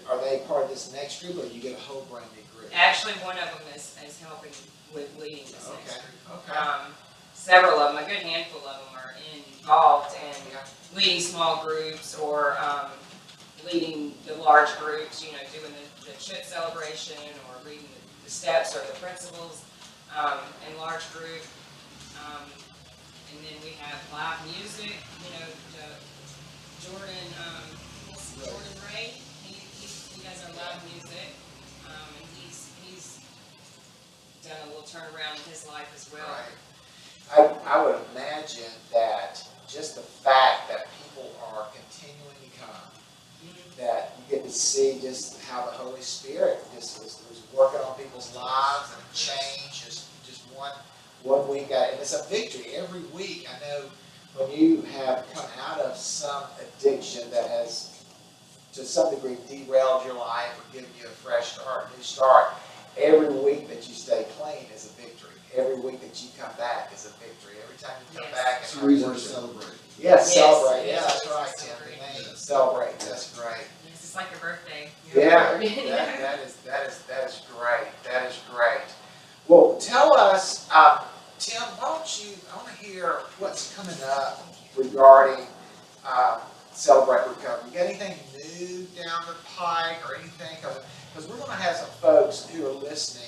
Are they part of this next group, or you get a whole brand new group? actually one of them is helping with leading this next Okay, group. okay. Several of them, a good handful of them are involved in leading small groups or leading the large groups, you know, doing the chit celebration or leading the steps or the principles in large group. And then we have live music, you know, Jordan, Jordan Ray, he does our live music, and he's done a little turnaround in his life as well. Right. I would imagine that just the fact that people are continuing to come, that you get to see just how the Holy Spirit just is working on people's lives and change just one week. And it's a victory every week. I know when you have come out of some addiction that has to some degree derailed your life or given you a fresh start, new start, every week that you stay clean is a victory. Every week that you come back is a victory. Every time you come Yes. back It's and a reason to celebrate. Yes, Yes, celebrate. yes, Yeah, that's yes, right, Tim. celebrate. Amen. Celebrate. That's great. It's just like a birthday. Yeah, that is great. That is great. Well, tell us, Tim, why don't you, I want to hear what's coming up regarding Celebrate Recovery. You got anything new down the pike or anything? Because we're going to have some folks who are listening.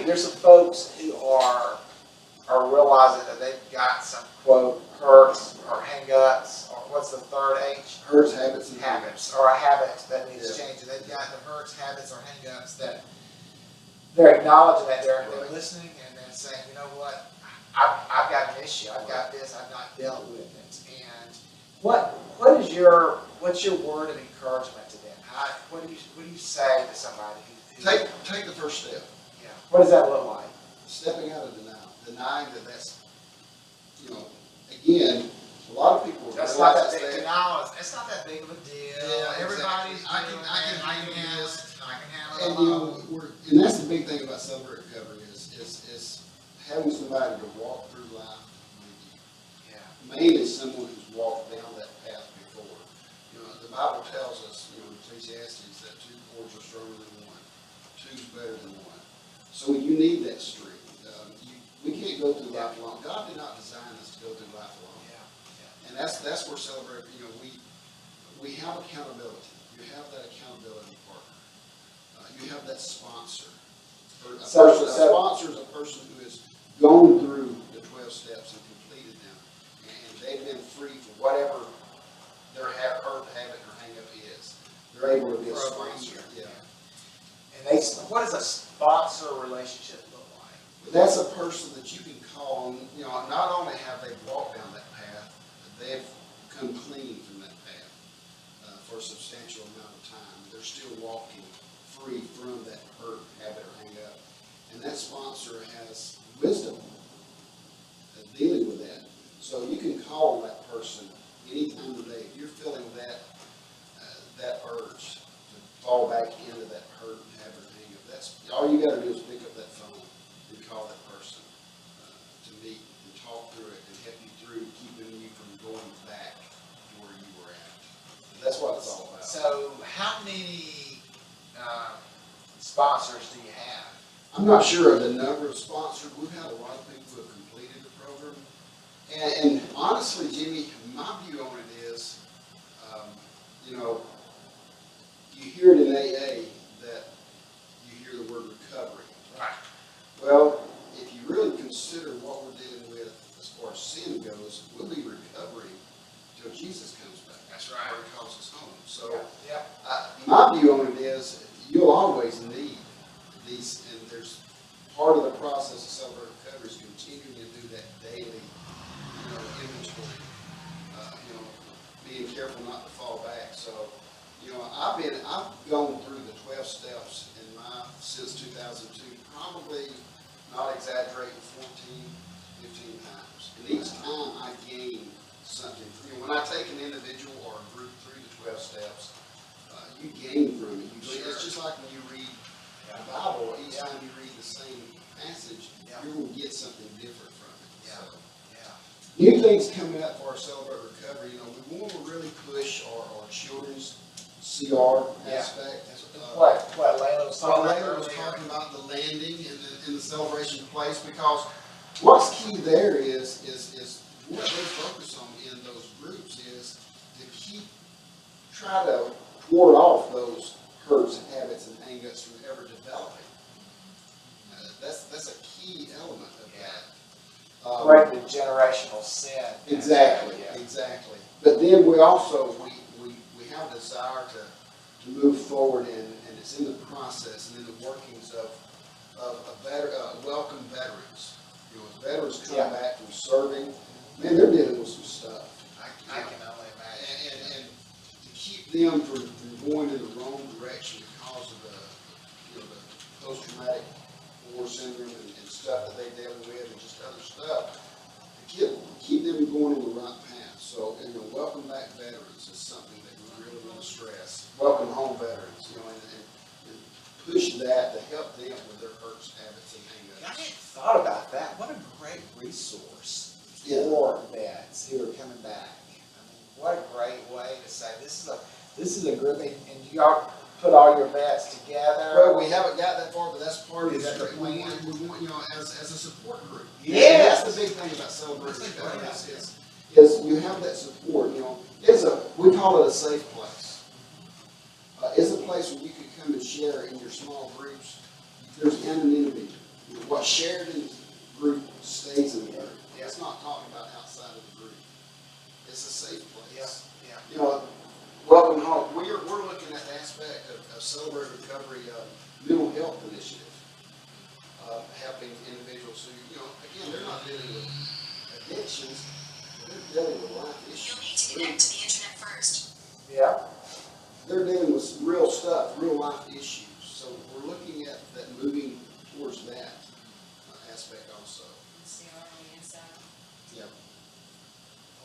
There's some folks who are realizing that they've got some, quote, hurts or hang-ups, or what's the third H? Hurts, habits, and Habits, or a habit that needs Yeah. changing. They've got the hurts, habits, or hang-ups that they're acknowledging that they're Right. listening and they're saying, you know what, I've got an issue, I've got this, I've not dealt with it. And what's your word of encouragement to them? What do you say to somebody who Take the first step. yeah, what does that look like? Stepping out of denial. Denying that's, again, a lot of people That's not realize that big, that. denial, it's not that big of a deal. Yeah, Everybody's exactly. I can doing handle handle this. it, I can handle And it alone. and that's the big thing about Celebrate Recovery is having somebody to walk through life with you. Yeah. Mainly someone who's walked down that path before. The Bible tells us, in Ecclesiastes, that two cords are stronger than one. Two's better than one. So you need that strength. We can't go through life alone. God did not design us to go through life alone. Yeah. And that's where Celebrate, we have accountability. You have that accountability partner. You have that sponsor. A sponsor is a person who has gone through the 12 steps and completed them. And they've been free from whatever their hurt, habit, or hang-up is. They're able to be a sponsor. Yeah. And what does a sponsor relationship look like? That's a person that you can call on, not only have they walked down that path, but they've come clean from that path for a substantial amount of time. They're still walking free from that hurt, habit, or hang up. And that sponsor has wisdom dealing with that. So you can call that person any time of the day. If you're feeling that urge to fall back into that hurt, habit, or hang up, that's all you got to do is pick up that phone and call that person to meet and talk through it and help you through keeping you from going back to where you were at. That's what it's all about. So how many sponsors do you have? I'm not sure of the number of sponsors. We've had a lot of people who have completed the program. And honestly, Jimmy, my view on it is, you hear it in AA that you hear the word recovery. Right. Well, if you really consider what we're dealing with as far as sin goes, we'll be recovering until Jesus comes back. That's right. Or he calls us home. So Yeah. my view on it is you'll always need these, and there's part of the process of Celebrate Recovery is continuing to do that daily, inventory, being careful not to fall back. So, I've gone through the 12 steps since 2002, probably not exaggerating 14, 15 times. And each time I gain something. When I take an individual or a group through the 12 steps, you gain from it. It's just like when you read the Bible, each time you read the same passage, you're going to get something different from it. Yeah. So, Yeah. new things coming up for our Celebrate Recovery. We want to really push our children's CR aspect. What Layla was talking about Layla was earlier. talking about the landing in the celebration place, because what's key there is what they focus on in those groups is to try to ward off those hurts, habits, and hang-ups from ever developing. That's a key element of that. Break the generational sin. Exactly, Yeah. exactly. But then we also, we have a desire to move forward and it's in the process and in the workings of welcome veterans. You know, as veterans come Yeah. back from serving, man, they're dealing with some stuff. I can only imagine. And to keep them from going in the wrong direction because of the post-traumatic war syndrome and stuff that they deal with and just other stuff, to keep them going in the right path. So, welcome back veterans is something that we really want to stress. Welcome home veterans, and push that to help them with their hurts, habits, and I hang-ups. hadn't thought about that. What a great resource for vets who are coming back. I mean, what a great way to say, this is a group, and y'all put all your vets together. Well, we haven't got that far, but that's part of Is that the it. We plan? want, as a support group. Yes. That's the big thing about celebrating That's a great veterans idea. is you have that support, we call it a safe place. It's a place where you can come and share in your small groups. There's anonymity. What's shared in the group stays in the group. It's not talking about outside of the group. It's a safe place. Yeah. Welcome home. We're looking at the aspect of Celebrate Recovery mental health initiative. Helping individuals who, again, they're not dealing with addictions, they're dealing with life issues. You'll need to connect to the internet first. Yeah. They're dealing with some real stuff, real life issues. So we're looking at that, moving towards that aspect also. See our on the inside. Yeah.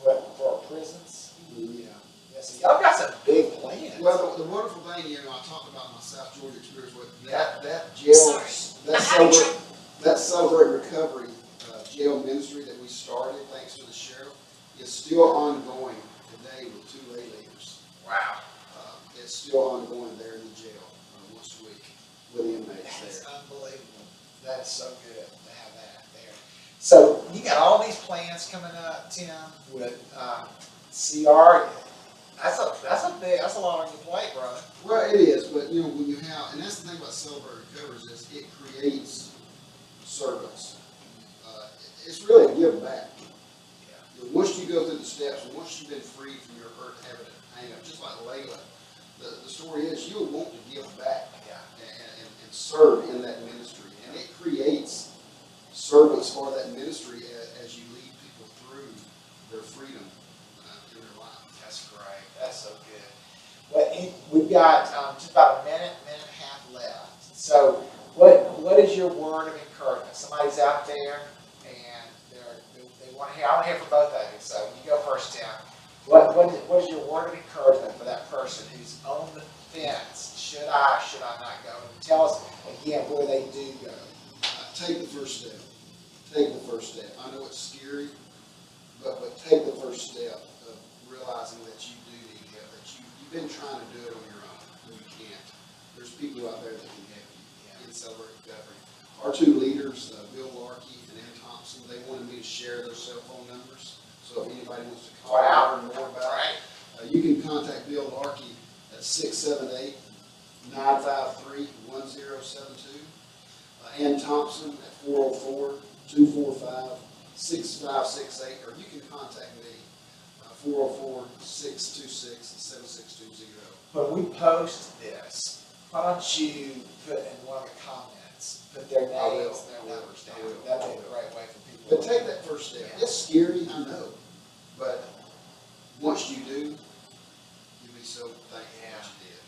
What, for our prisons? Yeah. Yeah, so y'all got some big plans. Well, the wonderful thing, I talked about my South Georgia experience with that jail, Sorry. that Celebrate Recovery jail ministry that we started, thanks to the sheriff, is still ongoing today with 2 lay leaders. Wow. It's still ongoing there in the jail once a week with the inmates That's there. unbelievable. That is so good to have that there. So you got all these plans coming up, Tim, with CR. That's a lot on your plate, brother. Well, it is, but when you have, and that's the thing about Celebrate Recovery is it creates service. It's really a give back. Once you go through the steps, and once you've been freed from your hurt, habit, and hang-up, just like Layla, the story is you'll want to give back and serve in that ministry. And it creates service for that ministry as you lead people through their freedom in their life. That's great. That's so good. Well, we've got just about a minute and a half left. So what is your word of encouragement? Somebody's out there and they want to hear. I want to hear from both of you. So you go first, Tim. What is your word of encouragement for that person who's on the fence? Should I not go? And tell us again where they do go. Take the first step. Take the first step. I know it's scary, but take the first step of realizing that you do need help, that you've been trying to do it on your own, and you can't. There's people out there that can help you in Celebrate Recovery. Our 2 leaders, Bill Larkey and Ann Thompson, they wanted me to share their cell phone numbers. So if anybody wants to call Wow. and learn more about it, you can contact Bill Larkey at 678-953-1072. Ann Thompson at 404-245-6568, or you can contact me, 404-626-7620. When we post this, why don't you put in one of the comments, put their I will. names, their numbers I down. will. That'd be a great way for people. But take that first step. Yeah. It's scary, I know, but once you do, you'll be so thankful that you did.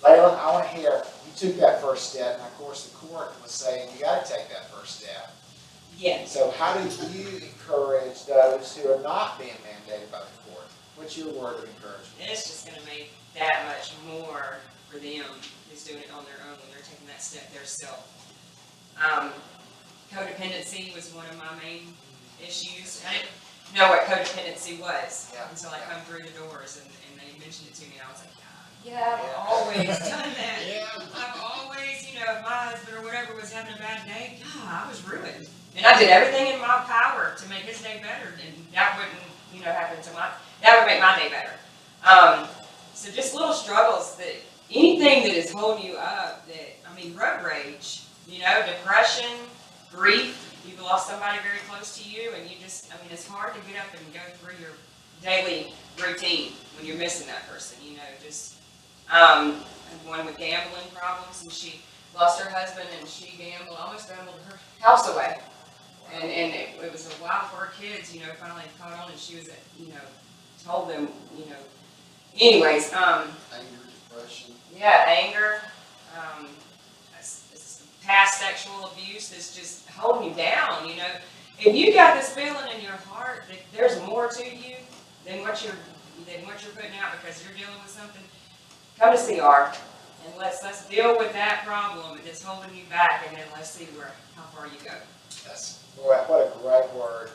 Layla, I want to hear, you took that first step, and of course the court was saying you got to take that first step. Yes. So how do you encourage those who are not being mandated by the court? What's your word of encouragement? It's just gonna make that much more for them who's doing it on their own when they're taking that step themselves. Codependency was one of my main issues. I didn't know what codependency was Yeah. until I come through the doors and they mentioned it to me and I was like, I've Yeah. always done that. Yeah. I've always, if my husband or whatever was having a bad day, I was ruined. And I did everything in my power to make his day better, and that wouldn't, happen to that would make my day better. So just little struggles anything that is holding you up road rage, depression, grief, you've lost somebody very close to you, and you just, it's hard to get up and go through your daily routine when you're missing that person, you know, just, one with gambling problems, and she lost her husband, and she almost gambled her house away. And it was a while for her kids, you know, finally caught on, and she was, you know, told them, you know, anyways, Anger, depression. yeah, anger, past sexual abuse that's just holding you down, you know. If you got this feeling in your heart that there's more to you than what you're putting out because you're dealing with something, come to CR and let's deal with that problem that's holding you back, and then let's see how far you go. That's, what a great word.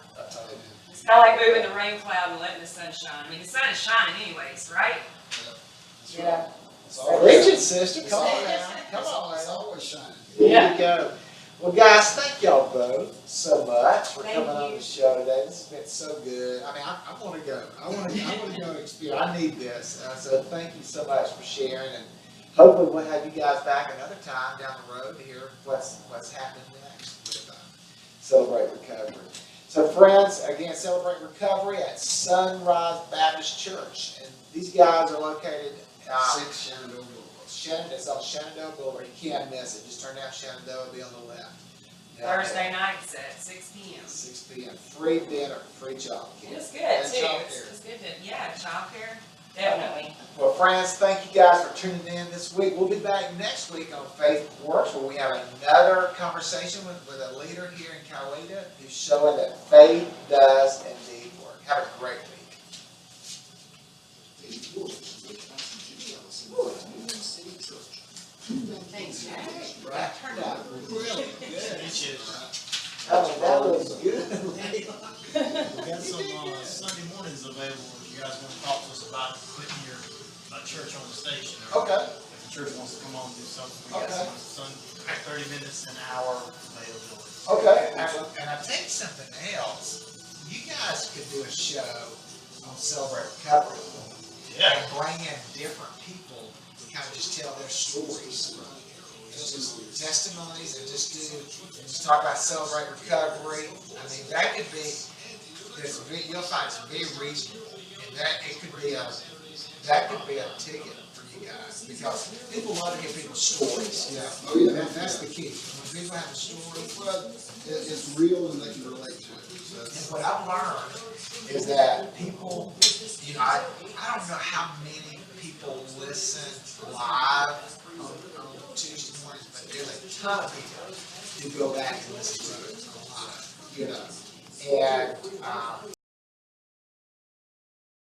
It's kind of like moving the rain cloud and letting the sun shine. I mean, the sun is shining anyways, right? That's Yeah. right. It's always- Preach it, sister, it's come on always- now, come it's on It's now. always shining. There you go. Well, guys, thank y'all both so much for Thank coming on you. the show today. This has been so good. I mean, I want to go. I want to go and experience. I need this. So thank you so much for sharing, and hopefully we'll have you guys back another time down the road to hear what's happening next with Celebrate Recovery. So friends, again, Celebrate Recovery at Sunrise Baptist Church, and these guys are located. 6 Shenandoah Boulevard. It's on Shenandoah Boulevard. You can't miss it. Just turn down Shenandoah, it'll be on the left. Thursday nights at 6 p.m. 6 p.m. Free dinner, free childcare. And it's good And too. childcare. It's good to, yeah, childcare, definitely. Well, friends, thank you guys for tuning in this week. We'll be back next week on Faith Works, where we have another conversation with a leader here in Coweta who's showing that faith does indeed work. Have a great week. Faith Works with Pastor Jimmy Ellison at Union City Church. Thanks, Jack. That turned out really good. Appreciate it. That was good. We got some Sunday mornings available if you guys want to talk to us about putting your church on the station. Or Okay. if the church wants to come on and do something, we got Okay. some 30 minutes, an hour availability. Okay. And I think something else. You guys could do a show on Celebrate Recovery. Yeah. And bring in different people to kind of just tell their stories. Just testimonies and just talk about Celebrate Recovery. I mean, that could be, you'll find it's very regional. And that could be a ticket for you guys, because people love to hear people's stories. Yeah. Oh, yeah. That's the key. When people have a story, Well, it's real and they can relate to it. So and that's- what I've learned is that people, you know, I don't know how many people listen live on Tuesday mornings, but there's a ton of people who go back and listen to it live, you know. And